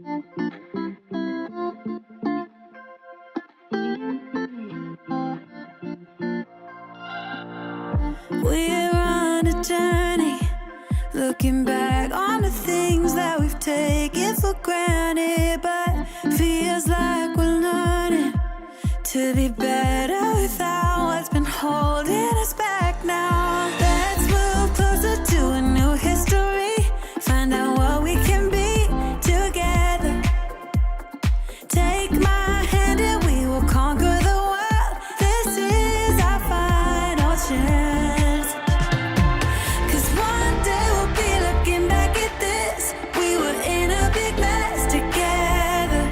We're on a journey, looking back on the things that we've taken for granted, but feels like we're learning to be better without what's been holding us back now. Let's move closer to a new history, find out what we can be together. Take my hand and we will conquer the world. This is our final chance. 'Cause one day we'll be looking back at this. We were in a big mess together.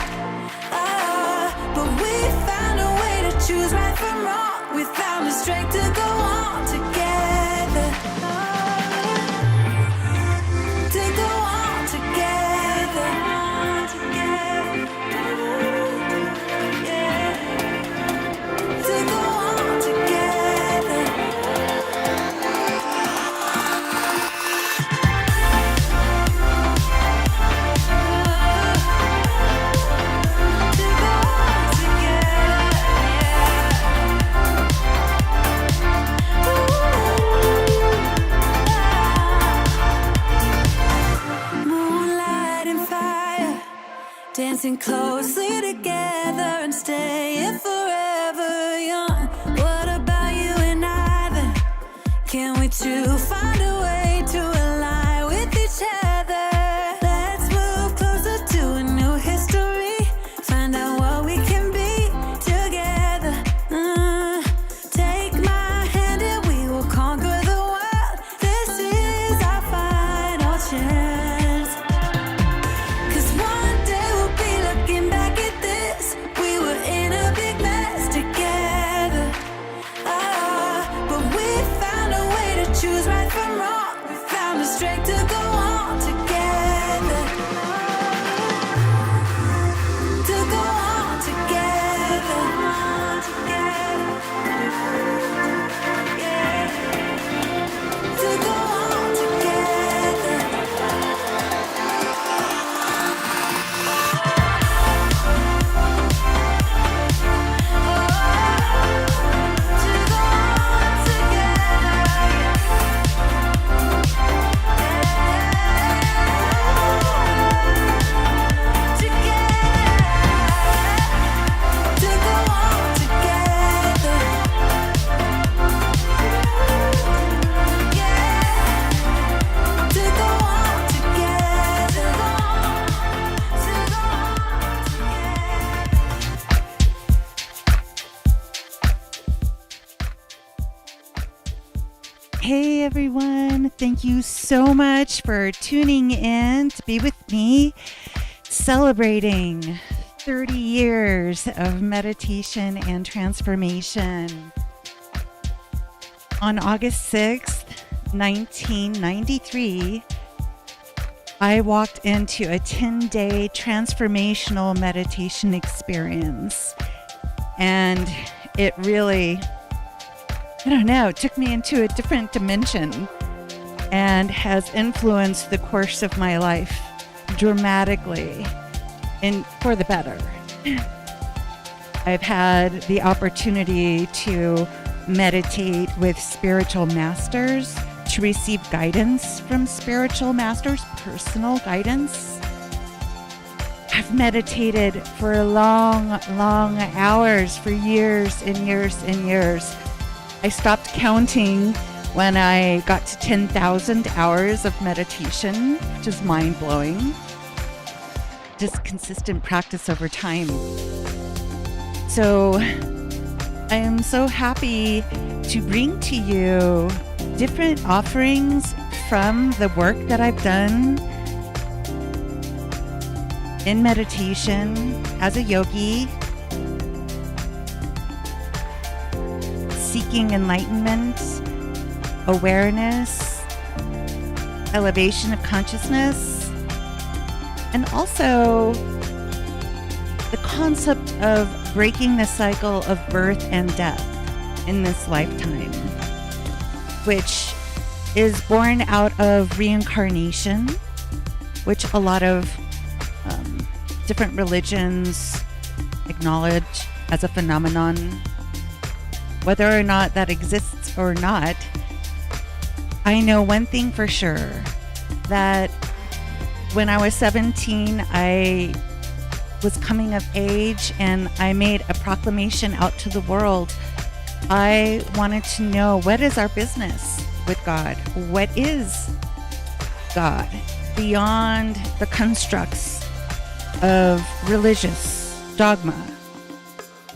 But we found a way to choose right from wrong. We found the strength to go on together. To go on together. Yeah. To go on together. To go on together. Moonlight and fire, dancing closely together and staying forever young. What about you and I then? Can we two find a way to align with each other? Let's move closer to a new history, find out what we can be together. Take my hand and we will conquer the world. This is our final chance. 'Cause one day we'll be looking back at this. We were in a big mess together. But we found a way to choose right from wrong. We found the strength to go on together. To go on together. Yeah. To go on together. Hey everyone, thank you so much for tuning in to be with me, celebrating 30 years of meditation and transformation. On August 6th, 1993, I walked into a 10-day transformational meditation experience, and it really, I don't know, it took me into a different dimension and has influenced the course of my life dramatically and for the better. I've had the opportunity to meditate with spiritual masters, to receive guidance from spiritual masters, personal guidance. I've meditated for long hours, for years and years and years. I stopped counting when I got to 10,000 hours of meditation, which is mind-blowing. Just consistent practice over time. So I am so happy to bring to you different offerings from the work that I've done in meditation as a yogi, seeking enlightenment, awareness, elevation of consciousness, and also the concept of breaking the cycle of birth and death in this lifetime, which is born out of reincarnation, which a lot of different religions acknowledge as a phenomenon. Whether or not that exists or not, I know one thing for sure, that when I was 17, I was coming of age and I made a proclamation out to the world. I wanted to know, what is our business with God? What is God beyond the constructs of religious dogma,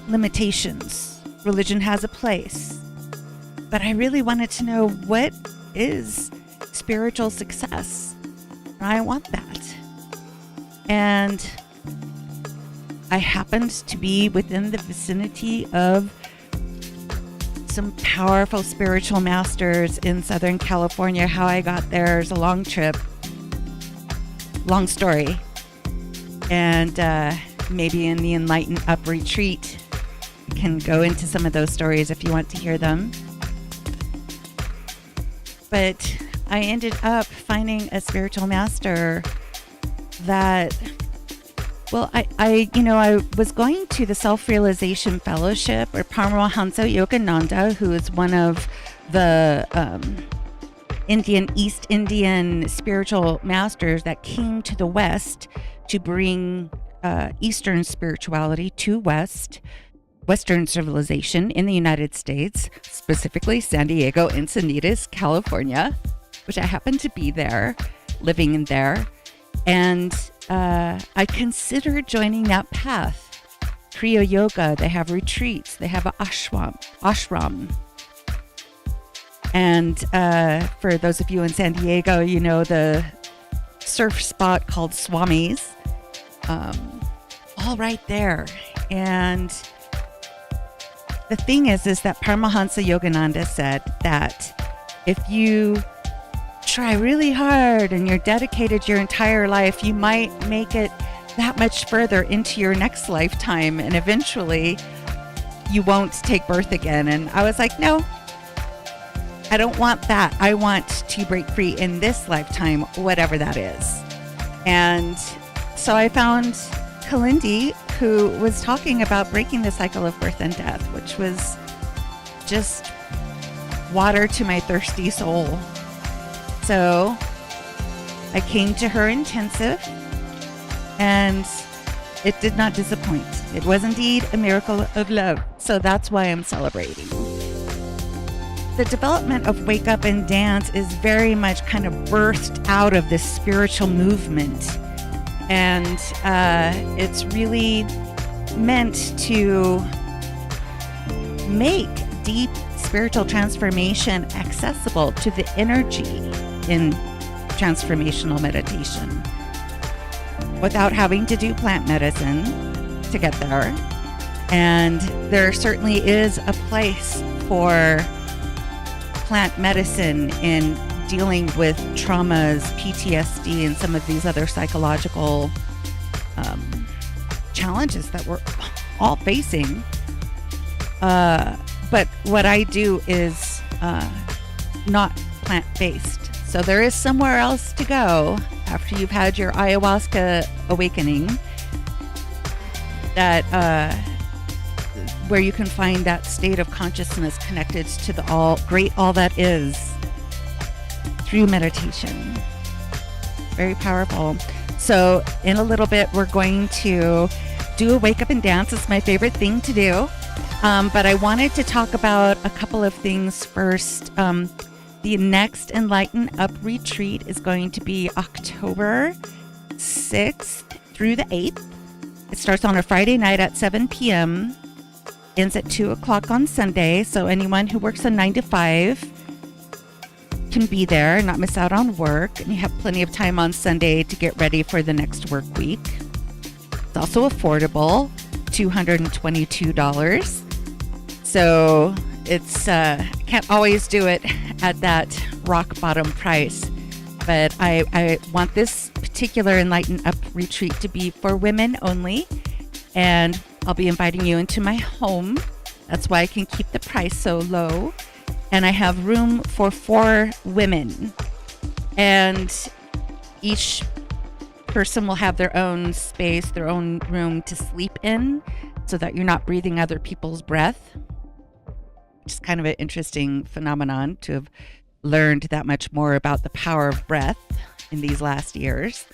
limitations? Religion has a place, but I really wanted to know, what is spiritual success? I want that. And I happened to be within the vicinity of some powerful spiritual masters in Southern California. How I got there is a long trip, long story. And maybe in the Enlighten Up retreat, I can go into some of those stories if you want to hear them. But I ended up finding a spiritual master that, well, I was going to the Self-Realization Fellowship, or Paramahansa Yogananda, who is one of the East Indian spiritual masters that came to the West to bring Eastern spirituality to Western civilization in the United States, specifically San Diego, Encinitas, California, which I happened to be there, living in there. And I considered joining that path. Kriya Yoga, they have retreats, they have an ashram. And for those of you in San Diego, you know the surf spot called Swami's, all right there. And the thing is that Paramahansa Yogananda said that if you try really hard and you're dedicated your entire life, you might make it that much further into your next lifetime, and eventually you won't take birth again. And I was like, no, I don't want that. I want to break free in this lifetime, whatever that is. And so I found Kalindi, who was talking about breaking the cycle of birth and death, which was just water to my thirsty soul. So I came to her intensive, and it did not disappoint. It was indeed a miracle of love. So that's why I'm celebrating. The development of Wake Up and Dance is very much kind of birthed out of this spiritual movement. And it's really meant to make deep spiritual transformation accessible to the energy in transformational meditation without having to do plant medicine to get there. And there certainly is a place for plant medicine in dealing with traumas, PTSD, and some of these other psychological challenges that we're all facing. But what I do is not plant-based. So there is somewhere else to go after you've had your ayahuasca awakening, that where you can find that state of consciousness connected to the all that is through meditation. Very powerful. So in a little bit, we're going to do a wake up and dance. It's my favorite thing to do. But I wanted to talk about a couple of things first. The next Enlighten Up retreat is going to be October 6th through the 8th. It starts on a Friday night at 7 p.m., ends at 2 o'clock on Sunday. So anyone who works a 9 to 5 can be there and not miss out on work. And you have plenty of time on Sunday to get ready for the next work week. It's also affordable, $222. So it's can't always do it at that rock bottom price. But I want this particular Enlighten Up retreat to be for women only. And I'll be inviting you into my home. That's why I can keep the price so low. And I have room for 4 women. And each person will have their own space, their own room to sleep in, so that you're not breathing other people's breath. Which is kind of an interesting phenomenon to have learned that much more about the power of breath in these last years.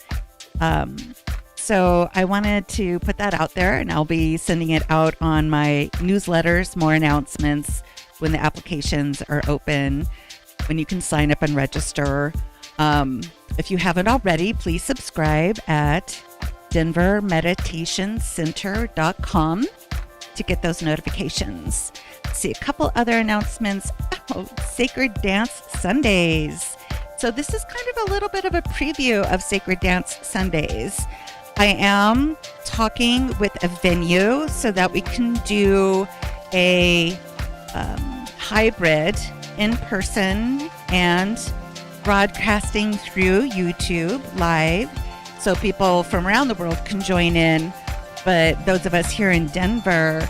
So I wanted to put that out there, and I'll be sending it out on my newsletters, more announcements when the applications are open, when you can sign up and register. If you haven't already, please subscribe at denvermeditationcenter.com to get those notifications. See a couple other announcements. Sacred Dance Sundays. So this is kind of a little bit of a preview of Sacred Dance Sundays. I am talking with a venue so that we can do a hybrid in person and broadcasting through YouTube live, so people from around the world can join in. But those of us here in Denver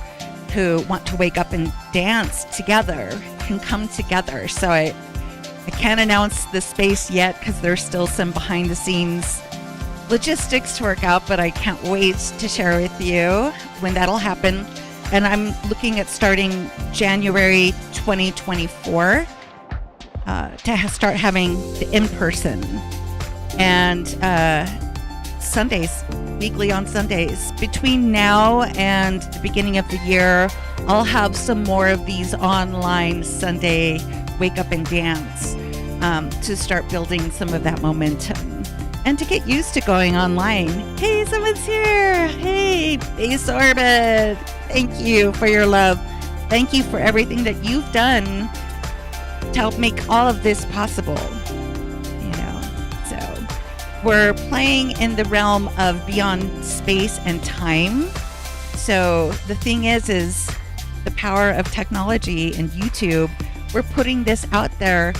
who want to wake up and dance together can come together. So I can't announce the space yet because there's still some behind the scenes logistics to work out, but I can't wait to share with you when that'll happen. And I'm looking at starting January 2024 to start having the in-person and Sundays, weekly on Sundays. Between now and the beginning of the year, I'll have some more of these online Sunday wake up and dance to start building some of that momentum and to get used to going online. Hey, someone's here. Hey, Base Orbit. Thank you for your love. Thank you for everything that you've done to help make all of this possible. So we're playing in the realm of beyond space and time. So the thing is the power of technology and YouTube. We're putting this out there.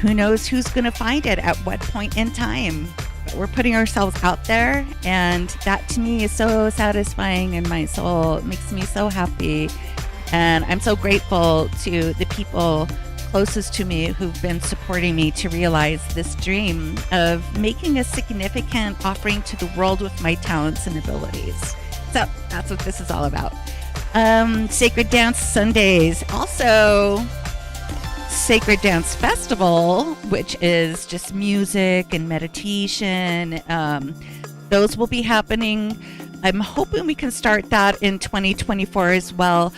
Who knows who's going to find it at what point in time? But we're putting ourselves out there, and that to me is so satisfying in my soul. It makes me so happy. And I'm so grateful to the people closest to me who've been supporting me to realize this dream of making a significant offering to the world with my talents and abilities. So that's what this is all about. Sacred Dance Sundays. Also, Sacred Dance Festival, which is just music and meditation. Those will be happening. I'm hoping we can start that in 2024 as well.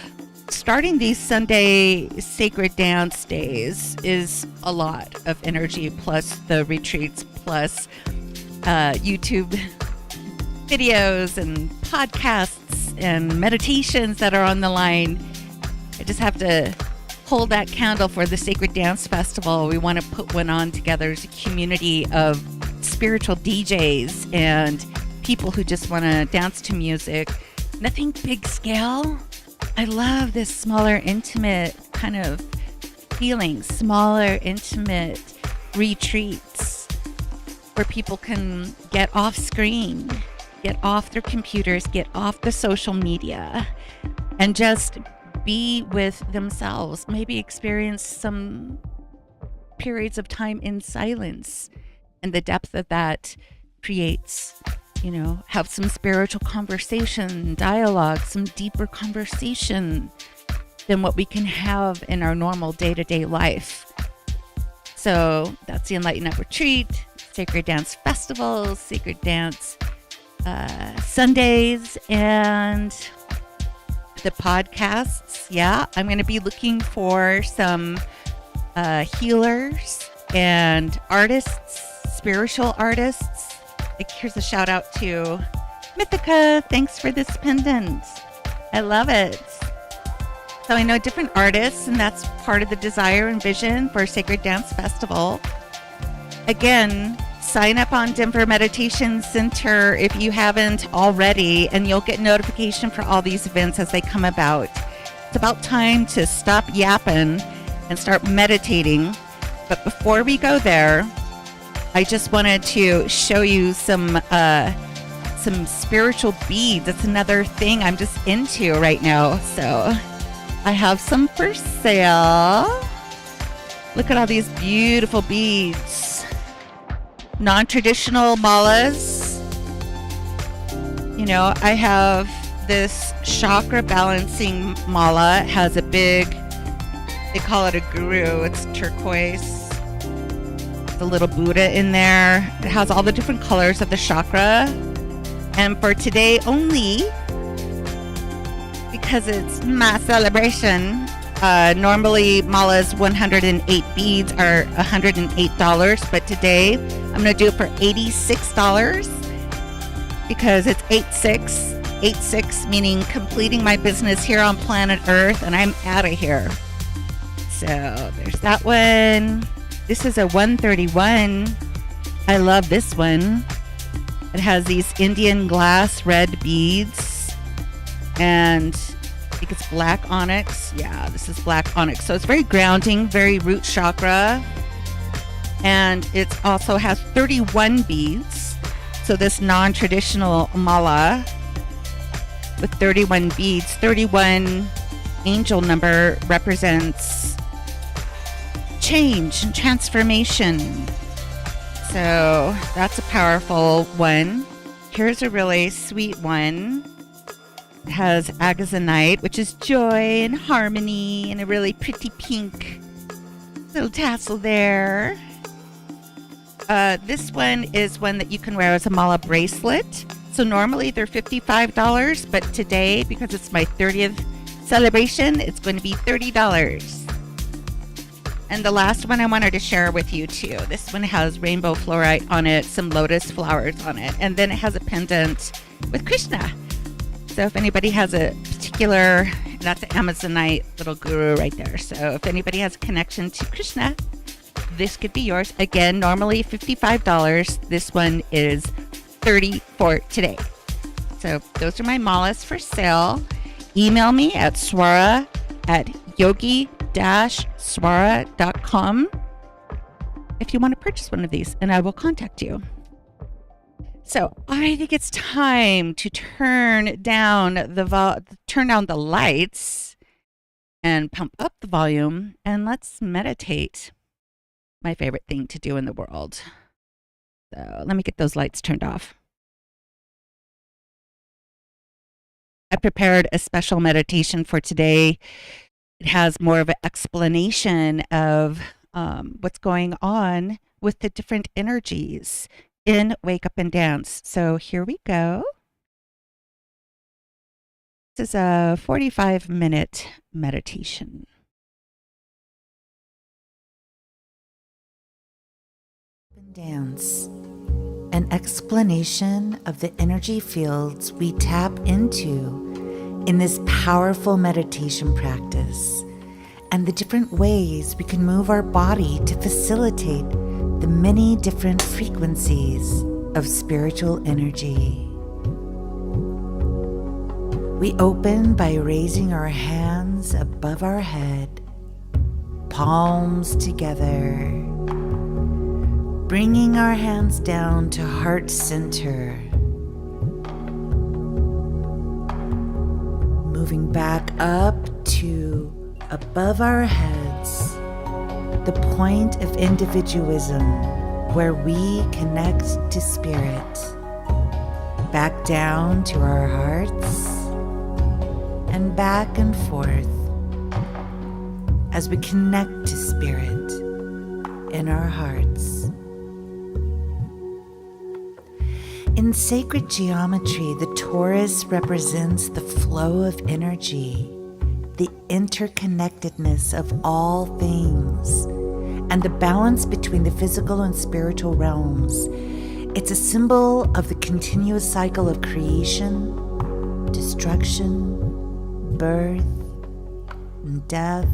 Starting these Sunday Sacred Dance Days is a lot of energy, plus the retreats, plus YouTube videos and podcasts and meditations that are on the line. I just have to hold that candle for the Sacred Dance Festival. We want to put one on together as a community of spiritual DJs and people who just want to dance to music. Nothing big scale. I love this smaller, intimate kind of feeling, smaller, intimate retreats where people can get off screen, get off their computers, get off the social media, and just be with themselves, maybe experience some periods of time in silence, and the depth of that creates, have some spiritual conversation, dialogue, some deeper conversation than what we can have in our normal day-to-day life. So that's the Enlighten Up Retreat, Sacred Dance Festivals, Sacred Dance Sundays, and the podcasts. Yeah, I'm going to be looking for some healers and artists, spiritual artists. Here's a shout out to Mythica. Thanks for this pendant. I love it. So I know different artists, and that's part of the desire and vision for Sacred Dance Festival. Again, sign up on Denver Meditation Center if you haven't already, and you'll get notification for all these events as they come about. It's about time to stop yapping and start meditating. But before we go there, I just wanted to show you some spiritual beads. That's another thing I'm just into right now. So I have some for sale. Look at all these beautiful beads. non-traditional malas. You know, I have this chakra balancing mala. It has a big, they call it a guru. It's turquoise. The little Buddha in there. It has all the different colors of the chakra. And for today only, because it's my celebration, normally Mala's 108 beads are $108, but today I'm going to do it for $86 because it's 86. 86 meaning completing my business here on planet Earth, and I'm out of here. So there's that one. This is a 131. I love this one. It has these Indian glass red beads, and I think it's black onyx. Yeah, this is black onyx. So it's very grounding, very root chakra. And it also has 31 beads. So this non-traditional mala with 31 beads, 31 angel number represents change and transformation. So that's a powerful one. Here's a really sweet one. It has agazanite, which is joy and harmony, and a really pretty pink little tassel there. This one is one that you can wear as a mala bracelet. So normally they're $55, but today, because it's my 30th celebration, it's going to be $30. And the last one I wanted to share with you too. This one has rainbow fluorite on it, some lotus flowers on it, and then it has a pendant with Krishna. So if anybody has a particular, that's an Amazonite little guru right there. So if anybody has a connection to Krishna, this could be yours. Again, normally $55. This one is $30 for today. So those are my malas for sale. Email me at swara@yogi-swara.com if you want to purchase one of these, and I will contact you. So I think it's time to turn down the lights and pump up the volume, and let's meditate. My favorite thing to do in the world. So let me get those lights turned off. I prepared a special meditation for today. It has more of an explanation of what's going on with the different energies in Wake Up and Dance. So here we go. This is a 45-minute meditation. Dance, an explanation of the energy fields we tap into in this powerful meditation practice and the different ways we can move our body to facilitate the many different frequencies of spiritual energy. We open by raising our hands above our head, palms together, bringing our hands down to heart center, moving back up to above our heads, the point of individualism where we connect to spirit, back down to our hearts, and back and forth as we connect to spirit in our hearts. In sacred geometry, the torus represents the flow of energy, the interconnectedness of all things, and the balance between the physical and spiritual realms. It's a symbol of the continuous cycle of creation, destruction, birth, and death,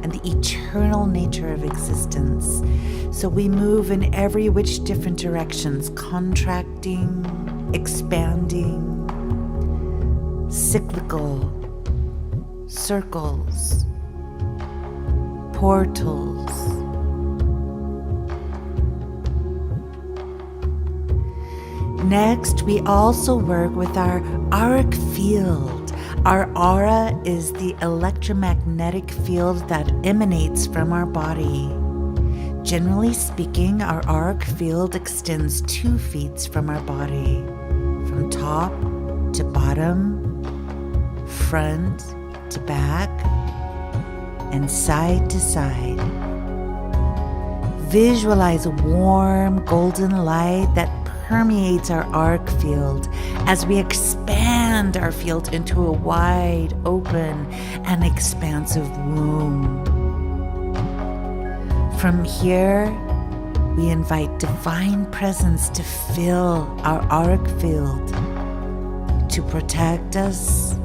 and the eternal nature of existence. So we move in every which different directions, contracting, expanding, cyclical, circles, portals. Next, we also work with our auric field. Our aura is the electromagnetic field that emanates from our body, Generally speaking, our auric field extends 2 feet from our body, from top to bottom, front to back, and side to side. Visualize a warm golden light that permeates our auric field as we expand our field into a wide open and expansive womb. From here, we invite divine presence to fill our auric field, to protect us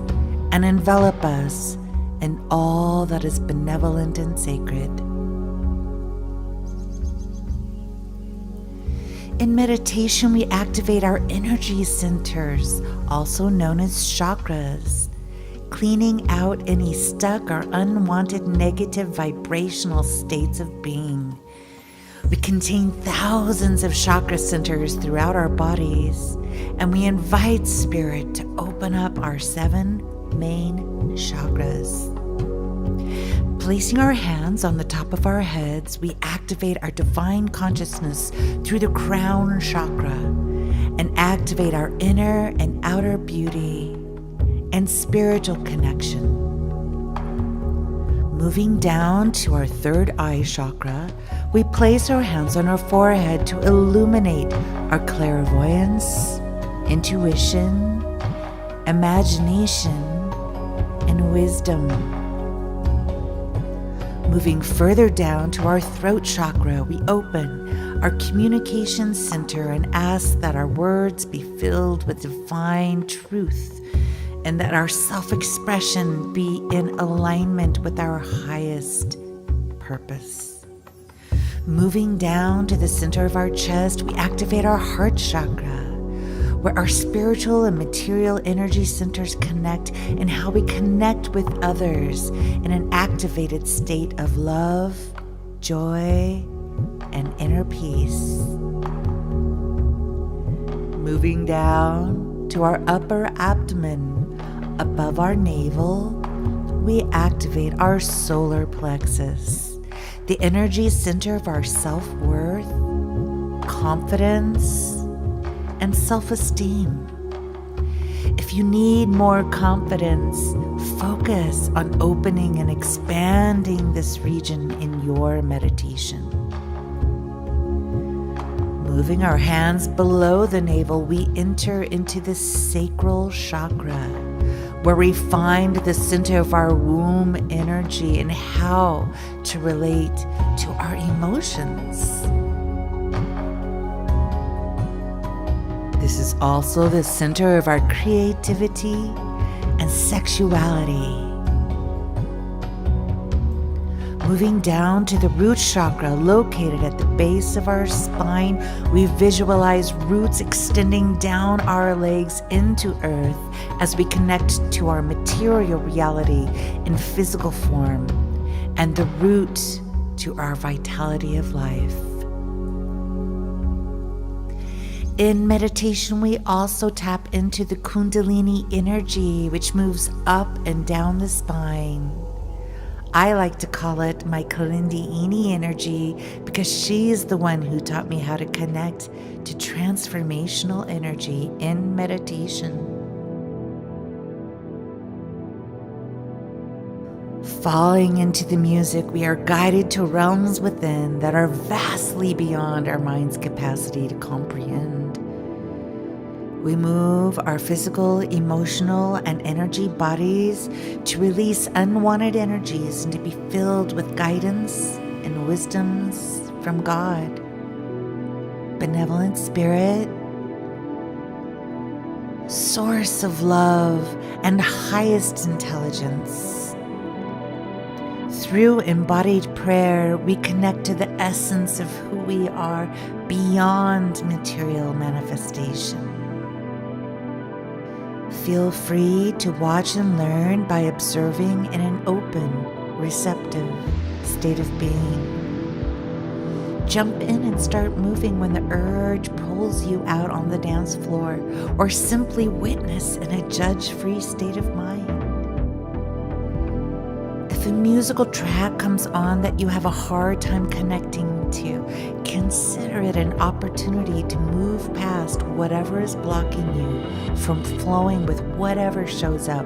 and envelop us in all that is benevolent and sacred. In meditation, we activate our energy centers, also known as chakras, cleaning out any stuck or unwanted negative vibrational states of being. We contain thousands of chakra centers throughout our bodies, and we invite Spirit to open up our 7 main chakras. Placing our hands on the top of our heads, we activate our divine consciousness through the crown chakra and activate our inner and outer beauty and spiritual connection. Moving down to our 3rd eye chakra, we place our hands on our forehead to illuminate our clairvoyance, intuition, imagination, and wisdom. Moving further down to our throat chakra, we open our communication center and ask that our words be filled with divine truth and that our self-expression be in alignment with our highest purpose. Moving down to the center of our chest, we activate our heart chakra, where our spiritual and material energy centers connect, and how we connect with others in an activated state of love, joy, and inner peace. Moving down to our upper abdomen, above our navel, we activate our solar plexus, the energy center of our self-worth, confidence, and self-esteem. If you need more confidence, focus on opening and expanding this region in your meditation. Moving our hands below the navel, we enter into the sacral chakra, where we find the center of our womb energy and how to relate to our emotions. This is also the center of our creativity and sexuality. Moving down to the root chakra located at the base of our spine, we visualize roots extending down our legs into earth as we connect to our material reality in physical form, and the root to our vitality of life. In meditation, we also tap into the Kundalini energy, which moves up and down the spine. I like to call it my Kundalini energy because she is the one who taught me how to connect to transformational energy in meditation. Falling into the music, we are guided to realms within that are vastly beyond our mind's capacity to comprehend. We move our physical, emotional, and energy bodies to release unwanted energies and to be filled with guidance and wisdoms from God, benevolent spirit, source of love, and highest intelligence. Through embodied prayer, we connect to the essence of who we are beyond material manifestation. Feel free to watch and learn by observing in an open, receptive state of being. Jump in and start moving when the urge pulls you out on the dance floor, or simply witness in a judge-free state of mind. If If a musical track comes on that you have a hard time connecting to, consider it an opportunity to move past whatever is blocking you from flowing with whatever shows up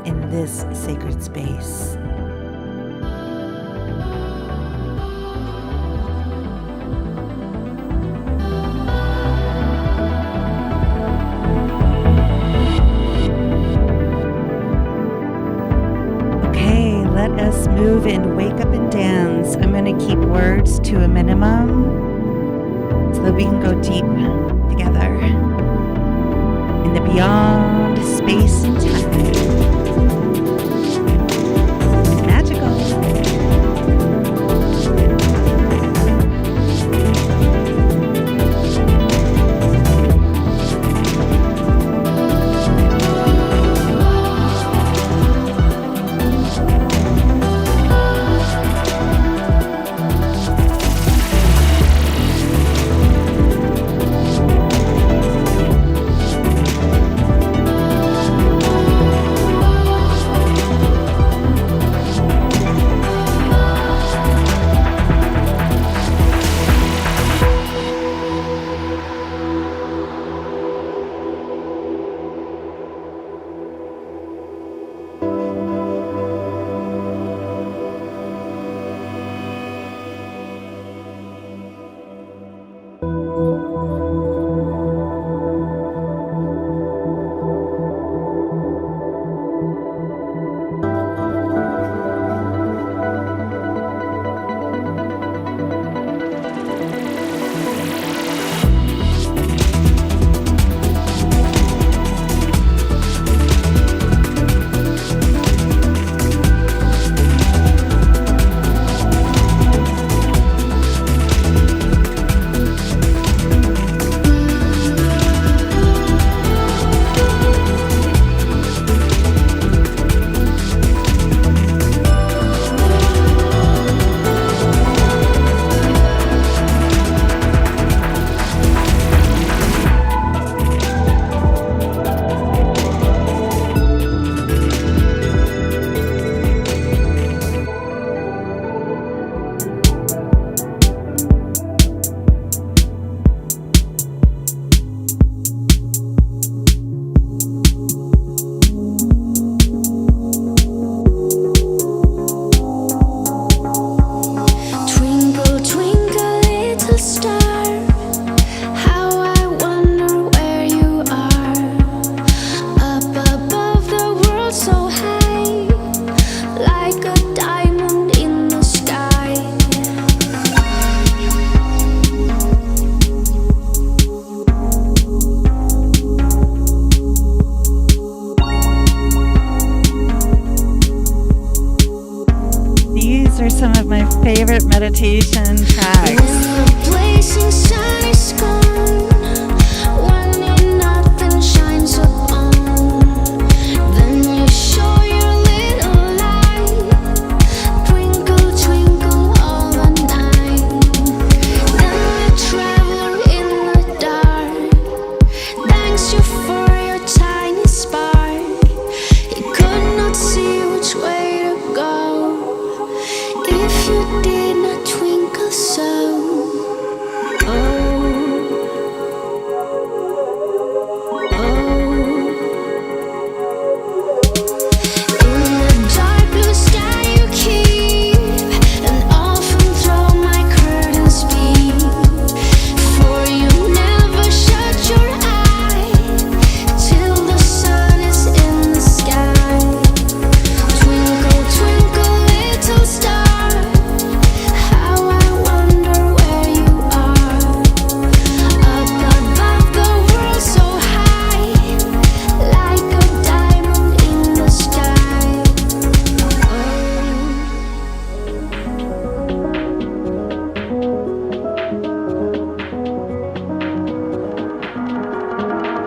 in this sacred space. Let us move and wake up and dance. I'm going to keep words to a minimum so that we can go deep together in the beyond space and time. Magical. Favorite meditation tracks. When the blazing sun is gone, when nothing shines upon, then you show your little light, twinkle, twinkle all the night. Then we travel in the dark, thanks you for your tiny spark. You could not see which way to go if you did not twinkle so.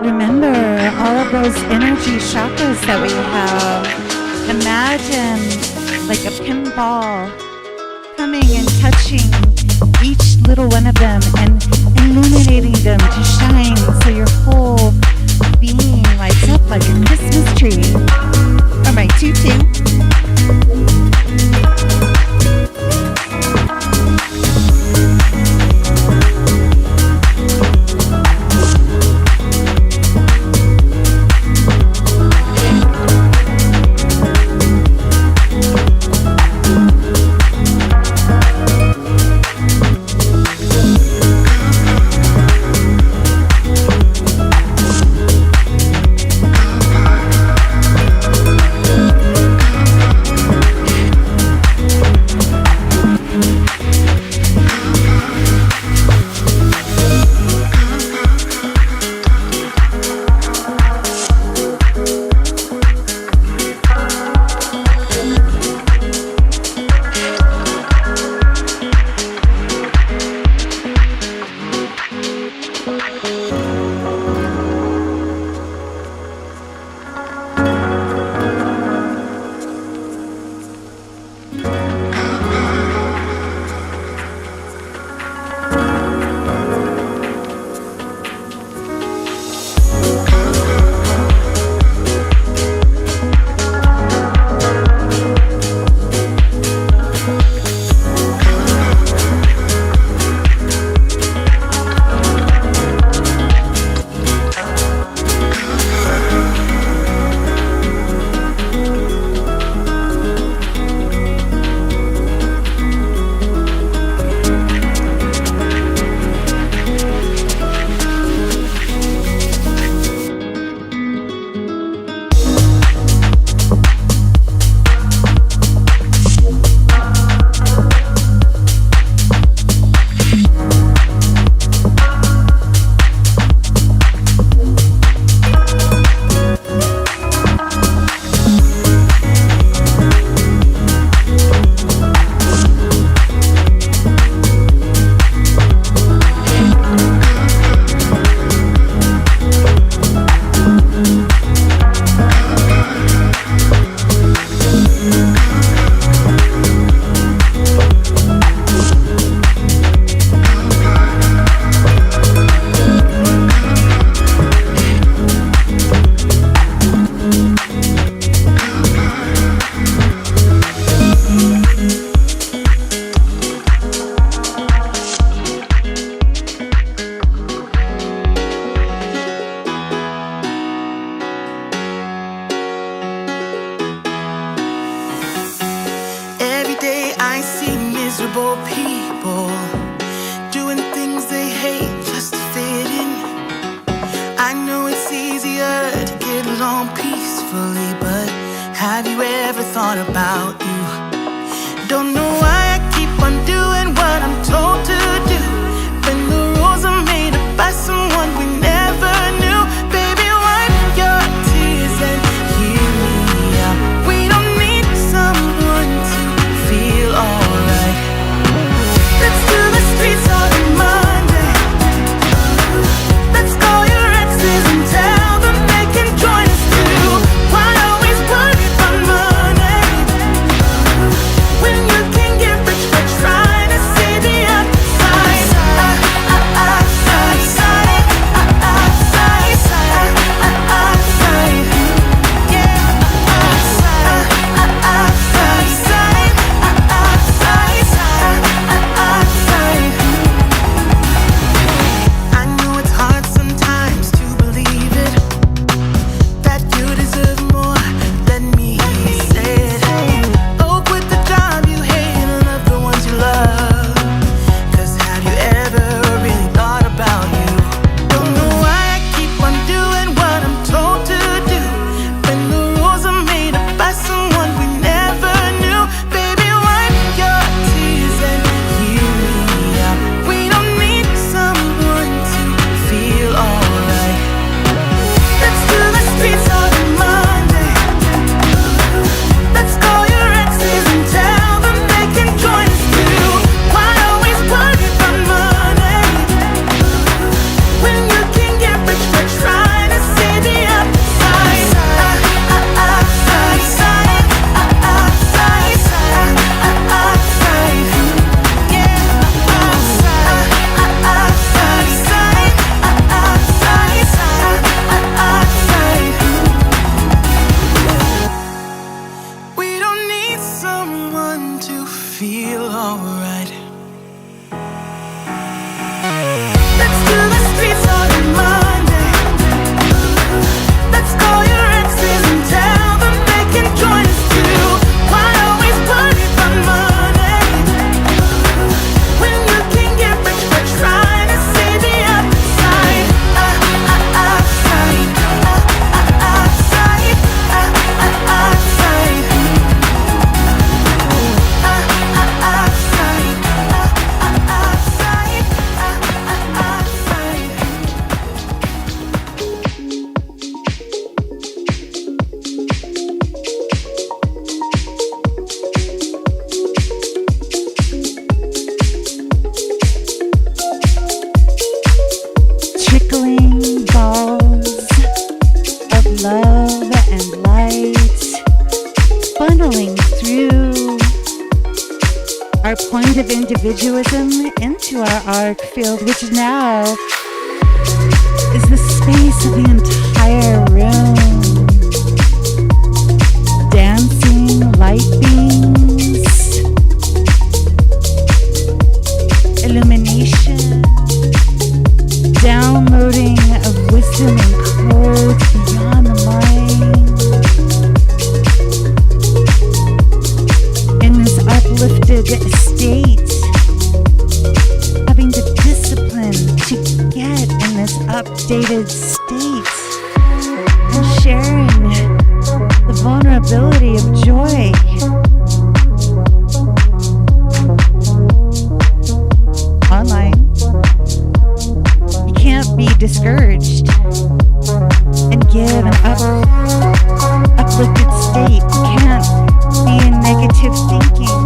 Remember all of those energy chakras that we have. Imagine like a pinball coming and touching each little one of them and illuminating them to shine so your whole being lights up like a Christmas tree. All right, 2-2. I see miserable people doing things they hate just to fit in. I know it's easier to get along peacefully, but have you ever thought about you? Don't know why I keep on doing what I'm told to do, when the rules are made up by someone we never knew. Baby, wipe your tears and hear me out. We don't need someone to feel alright. Let's do the streets on a Monday. Let's call your exes and tell them they can join us too. Why always worry about money when you can get rich by trying to see the outside? I know it's hard sometimes to believe it, that you deserve more. Let me say it. Oh, quit the job you hate and love the ones you love. 'Cause have you ever really thought about you? Don't know why I keep on doing what I'm told to do, when the rules are made up by someone we never knew. Baby, wipe your tears and hear me out. We don't need someone to feel alright. Let's do the streets on a Monday. Let's call your exes and tell them they can join us too. Why always worry about money when you can get rich by trying to see the outside? We don't need someone to feel alright. Let's do the streets on a Monday. Let's call your exes and tell them they can join us too. Why always worry about money when you can get rich by trying to see the outside? Trickling balls of love and light funneling through our point of individualism into our arc field, which now is the space of the entire room. Dancing light beams, illumination, downloading of wisdom and codes beyond the mind. In this uplifted state, having the discipline to get in this updated state, and sharing the vulnerability of joy. Online. You can't be discouraged and give an uplifted state. You can't be in negative thinking.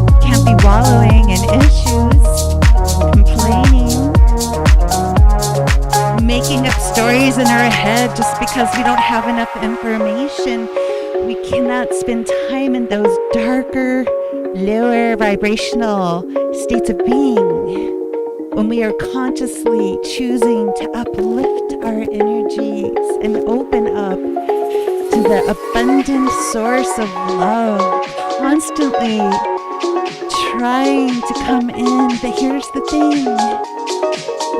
You can't be wallowing in issues, complaining, making up stories in our head just because we don't have enough information. We cannot spend time in those darker, lower vibrational states of being when we are consciously choosing to uplift our energies and open up to the abundant source of love, constantly trying to come in. But here's the thing,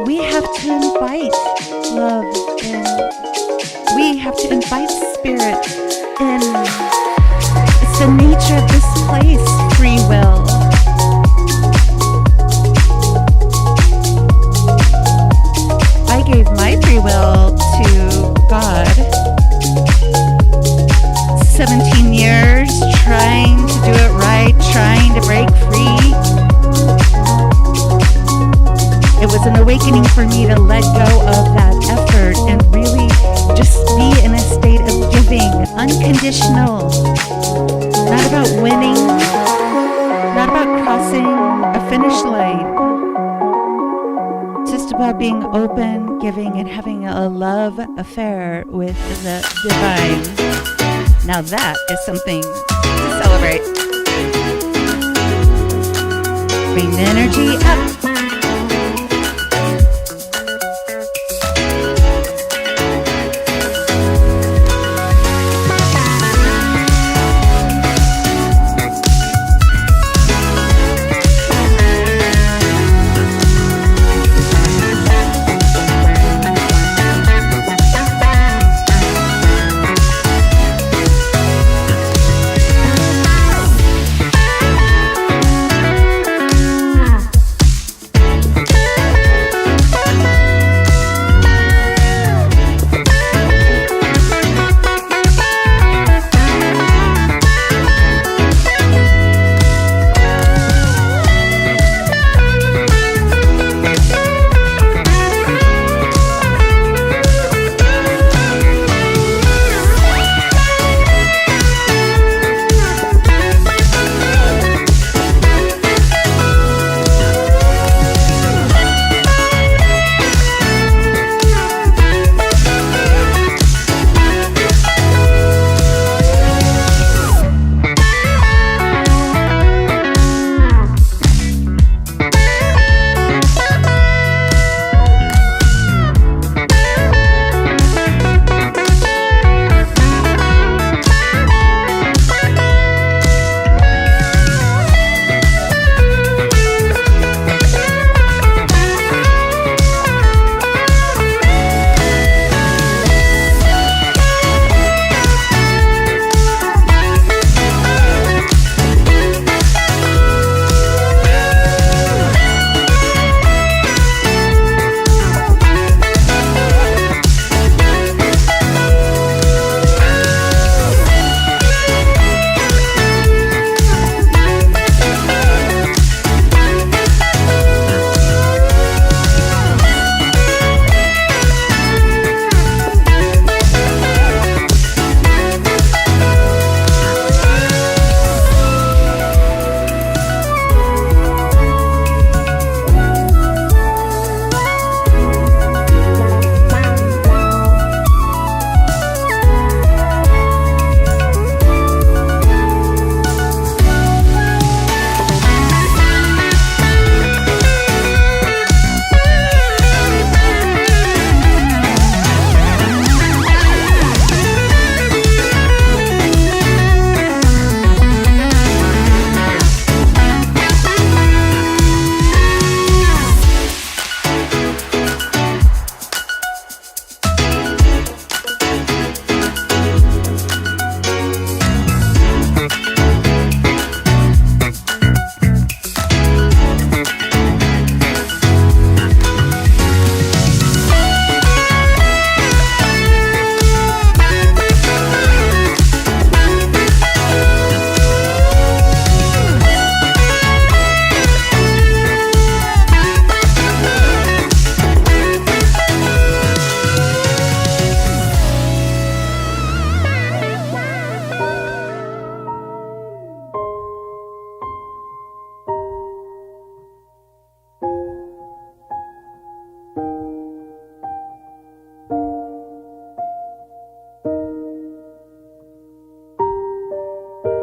we have to invite love in. We have to invite spirit in. It's the nature of this place. awakening for me to let go of that effort and really just be in a state of giving, unconditional. Not about winning, not about crossing a finish line. Just about being open, giving, and having a love affair with the divine. Now that is something to celebrate. Bring the energy up.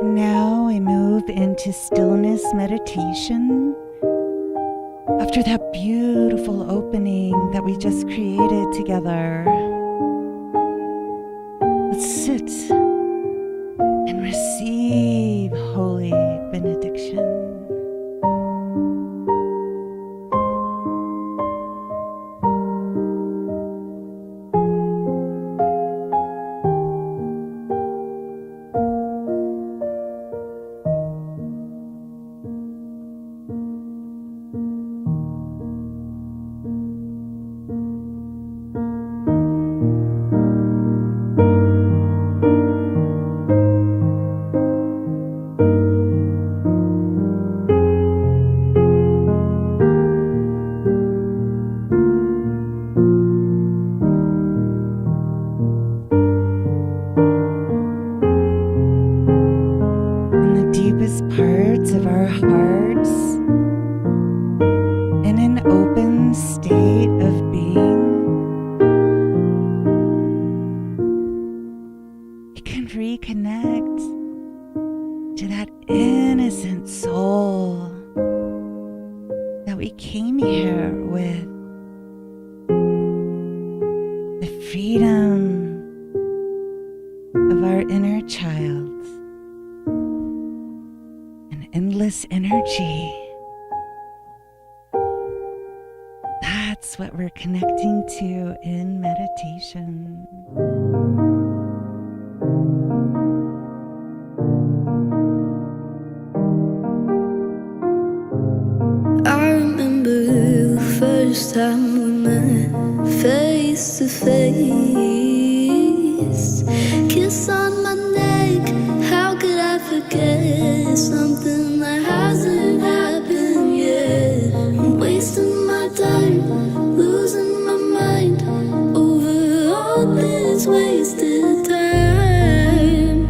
Now I move into stillness meditation. After that beautiful opening that we just created together, let's sit and receive holy benediction. deepest parts of our hearts in an open state of being, we can reconnect to that innocent soul that we came here with. The freedom of our inner child, an endless energy. That's what we're connecting to in meditation. I remember the first time we met, face to face. Kiss on my neck, how could I forget something that hasn't happened yet? I'm wasting my time, losing my mind over all this wasted time.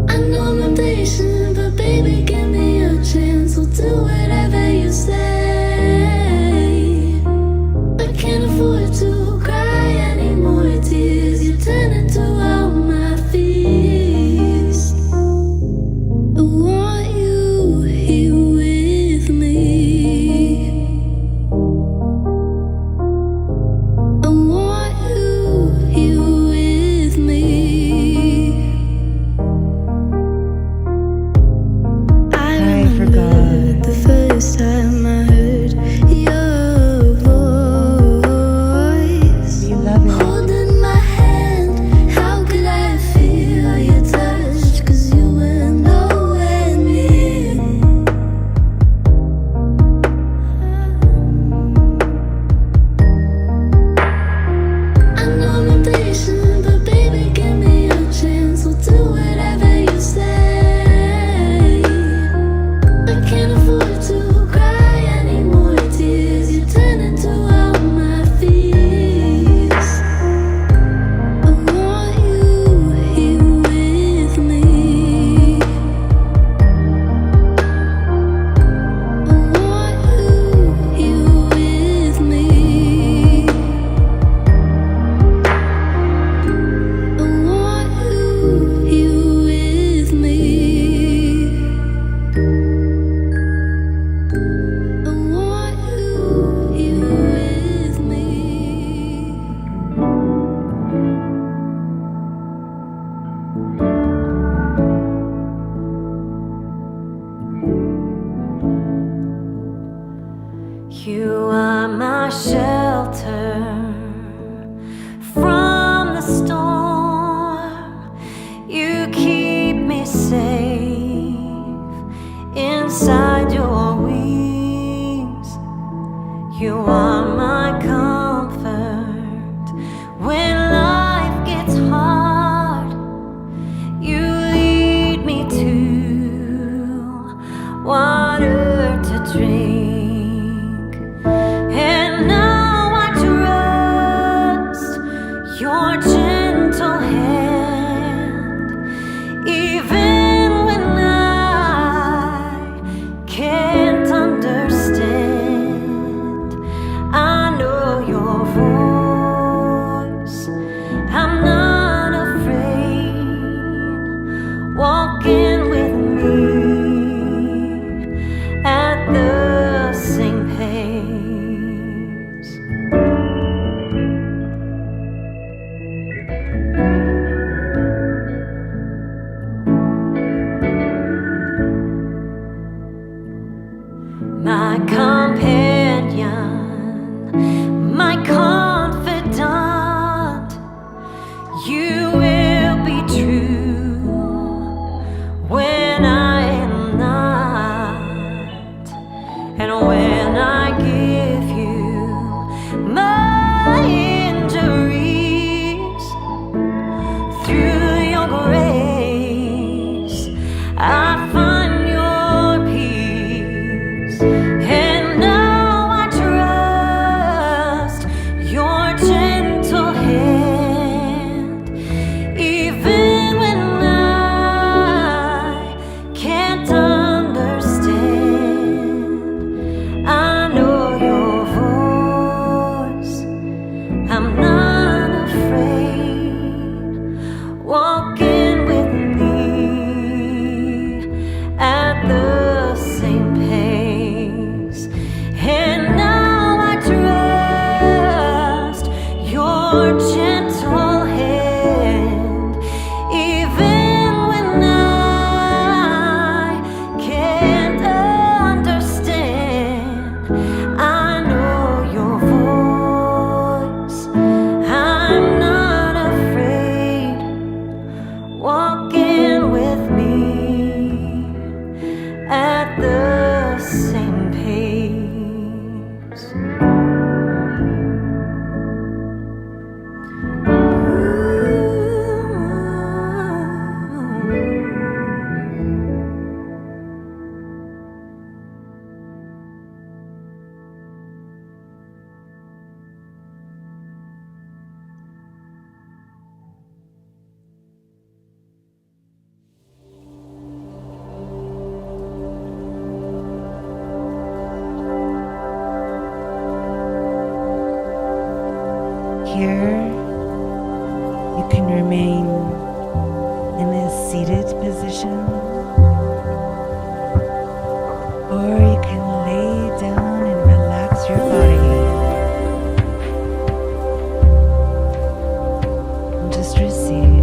I know I'm impatient, but baby, give me a chance. I'll do whatever you say. I can't afford to cry any more tears. You turn into all my fears. I want you here with me. I want you here with me. I forgot. the first time I heard your voice. We love it. Holding my hand, how could I feel your touch? 'Cause you were nowhere near. I know I'm impatient, but baby, give me a chance. I'll do whatever you say. I can't afford to cry any more tears. You turn into all my fears. I want you here with me. I want you here with me. I want you here with me. I want you here with me. You are my shelter from the storm. You keep me safe inside your wings. You are my comfort when life gets hard. You lead me to water to drink. And now I trust your gentle hand, even when I can't understand. I know your voice, I'm not afraid. Walking with me at the same pace. My companion, my confidant, you will be true when I am not, and when I give you my injuries. Through your grace, I find your peace. And now I trust your gentle hand. can remain in a seated position, or you can lay down and relax your body and just receive.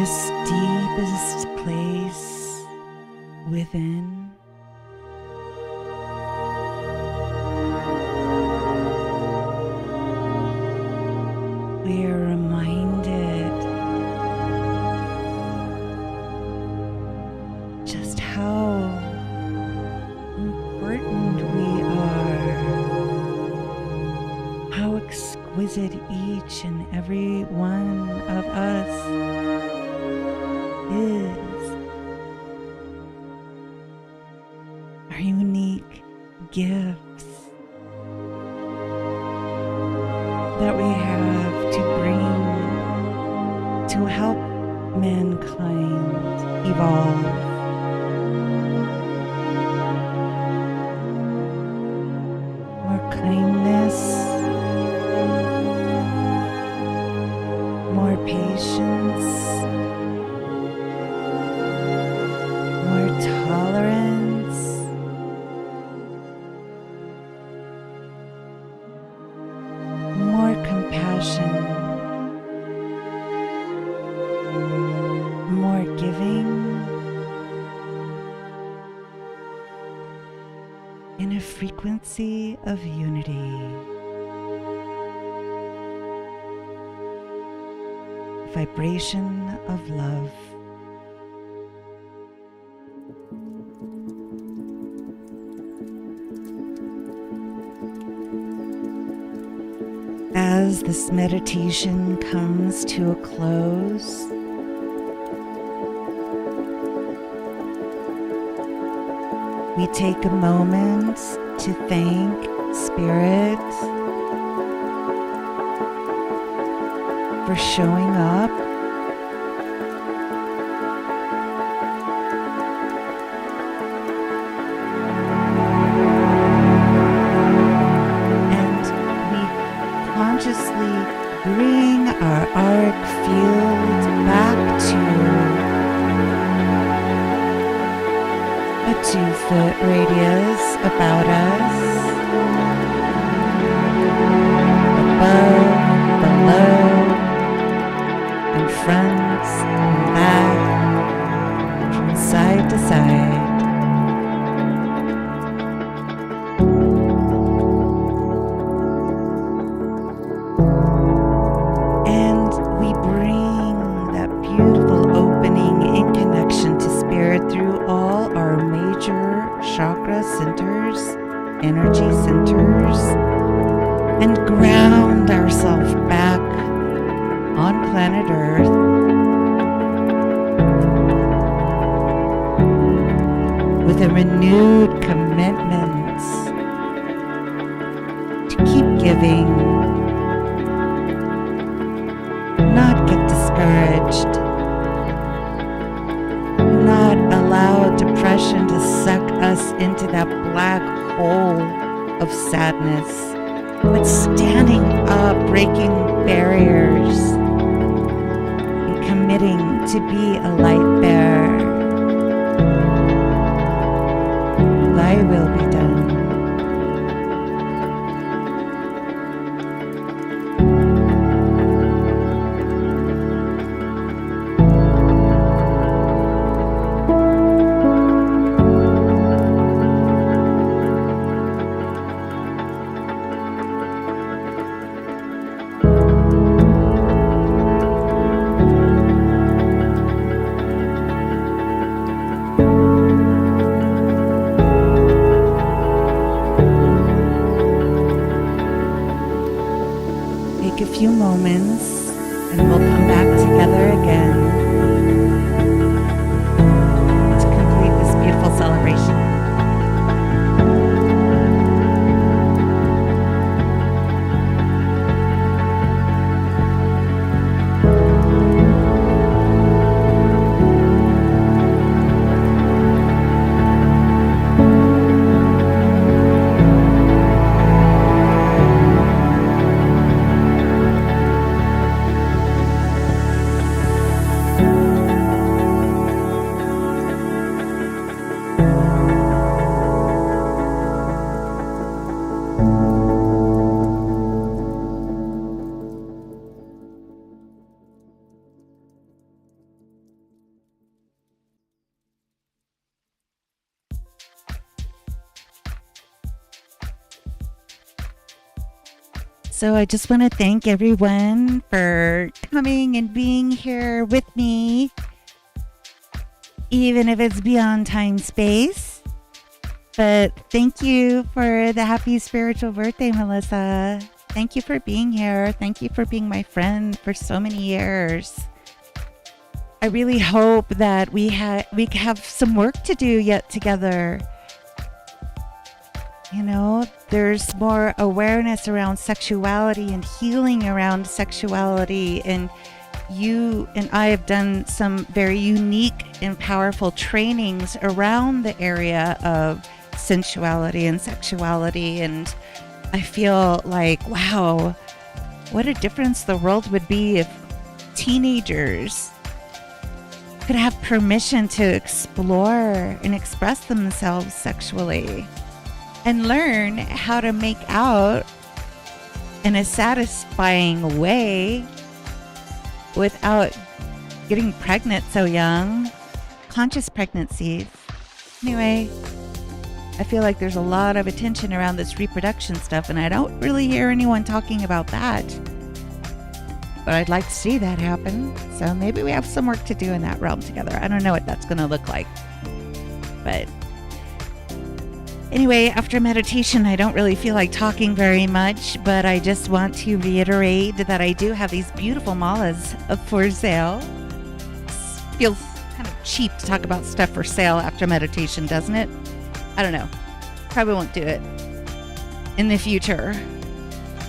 this deepest place within. We are reminded just how important we are, how exquisite each and every one of us is. Our unique gifts that we have to bring to help mankind evolve. More kindness, more patience, more tolerance, more compassion, more giving, in a frequency of unity. Vibration of love. As this meditation comes to a close, we take a moment to thank Spirit for showing up, and we consciously bring our auric field back to a 2-foot radius about us, above, below, in front and back, from side to side. And we bring that beautiful opening in connection to Spirit through all our major chakra centers, energy centers, and ground ourselves back on planet Earth with a renewed commitment to keep giving, not get discouraged, not allow depression to suck us into that black hole of sadness, but standing up, breaking barriers, and committing to be a light bearer. Thy will be done. Take a few moments and we'll come back together again to complete this beautiful celebration. So I just want to thank everyone for coming and being here with me, even if it's beyond time space. But thank you for the happy spiritual birthday, Melissa. Thank you for being here. Thank you for being my friend for so many years. I really hope that we have some work to do yet together. You know, there's more awareness around sexuality and healing around sexuality. And you and I have done some very unique and powerful trainings around the area of sensuality and sexuality. And I feel like, wow, what a difference the world would be if teenagers could have permission to explore and express themselves sexually and learn how to make out in a satisfying way without getting pregnant so young. Conscious pregnancies. Anyway, I feel like there's a lot of attention around this reproduction stuff, and I don't really hear anyone talking about that. But I'd like to see that happen. So maybe we have some work to do in that realm together. I don't know what that's going to look like. But anyway, after meditation, I don't really feel like talking very much, but I just want to reiterate that I do have these beautiful malas up for sale. Feels kind of cheap to talk about stuff for sale after meditation, doesn't it? I don't know. Probably won't do it in the future.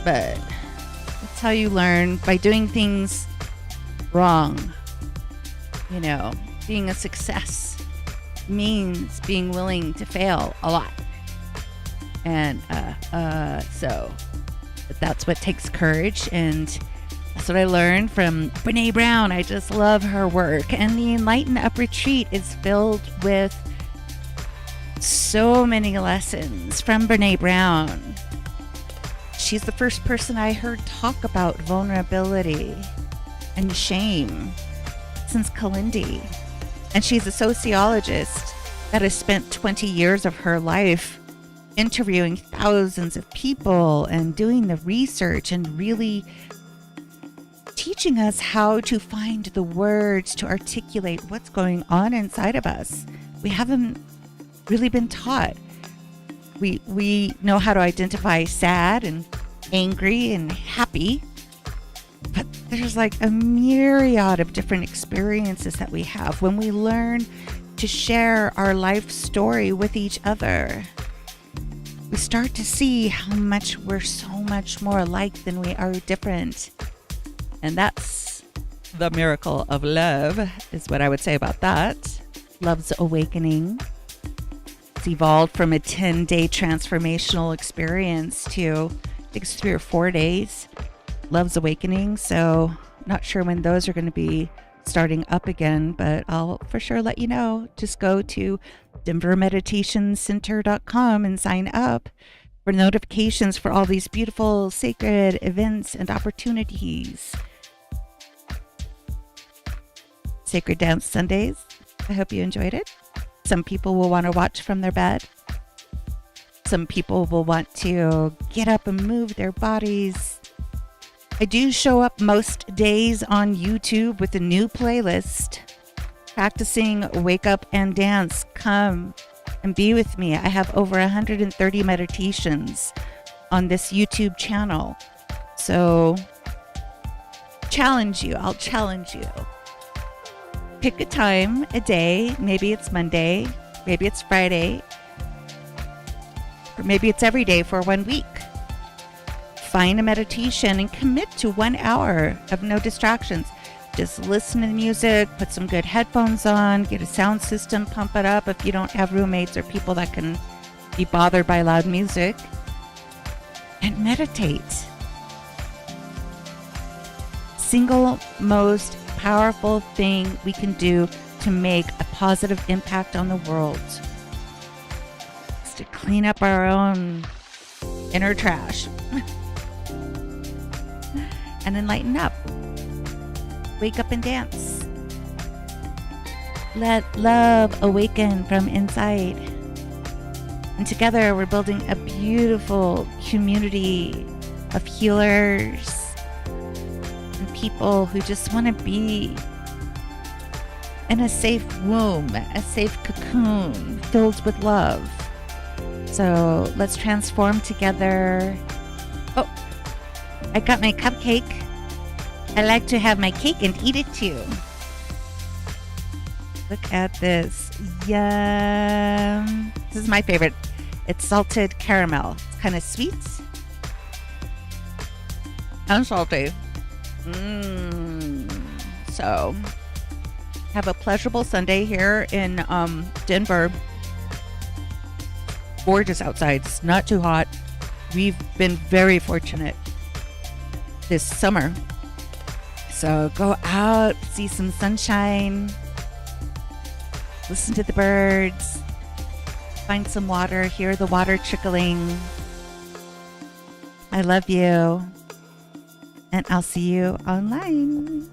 But that's how you learn, by doing things wrong. You know, being a success means being willing to fail a lot. And so that's what takes courage, and that's what I learned from Brene Brown. I just love her work. And the Enlighten Up Retreat is filled with so many lessons from Brene Brown. She's the first person I heard talk about vulnerability and shame since Kalindi. And she's a sociologist that has spent 20 years of her life interviewing thousands of people and doing the research and really teaching us how to find the words to articulate what's going on inside of us. We haven't really been taught. We know how to identify sad and angry and happy, but there's like a myriad of different experiences that we have when we learn to share our life story with each other. We start to see how much we're so much more alike than we are different. And that's the miracle of love, is what I would say about that. Love's awakening. It's evolved from a 10-day transformational experience to, I think it's 3 or 4 days, Love's awakening. So not sure when those are going to be starting up again, but I'll for sure let you know. Just go to denvermeditationcenter.com and sign up for notifications for all these beautiful sacred events and opportunities. Sacred Dance Sundays. I hope you enjoyed it. Some people will want to watch from their bed. Some people will want to get up and move their bodies. I do show up most days on YouTube with a new playlist, practicing Wake Up and Dance. Come and be with me. I have over 130 meditations on this YouTube channel. So I'll challenge you. Pick a time, a day. Maybe it's Monday, maybe it's Friday, or maybe it's every day for 1 week. Find a meditation and commit to 1 hour of no distractions. Just listen to the music, put some good headphones on, get a sound system, pump it up if you don't have roommates or people that can be bothered by loud music, and meditate. Single most powerful thing we can do to make a positive impact on the world is to clean up our own inner trash and enlighten up. Wake up and dance. Let love awaken from inside. And together we're building a beautiful community of healers and people who just want to be in a safe womb, a safe cocoon filled with love. So let's transform together. Oh, I got my cupcake. I like to have my cake and eat it too. Look at this. Yum. This is my favorite. It's salted caramel. It's kind of sweet and salty. So, have a pleasurable Sunday here in Denver. Gorgeous outside. It's not too hot. We've been very fortunate this summer. So go out, see some sunshine, listen to the birds, find some water, hear the water trickling. I love you, and I'll see you online.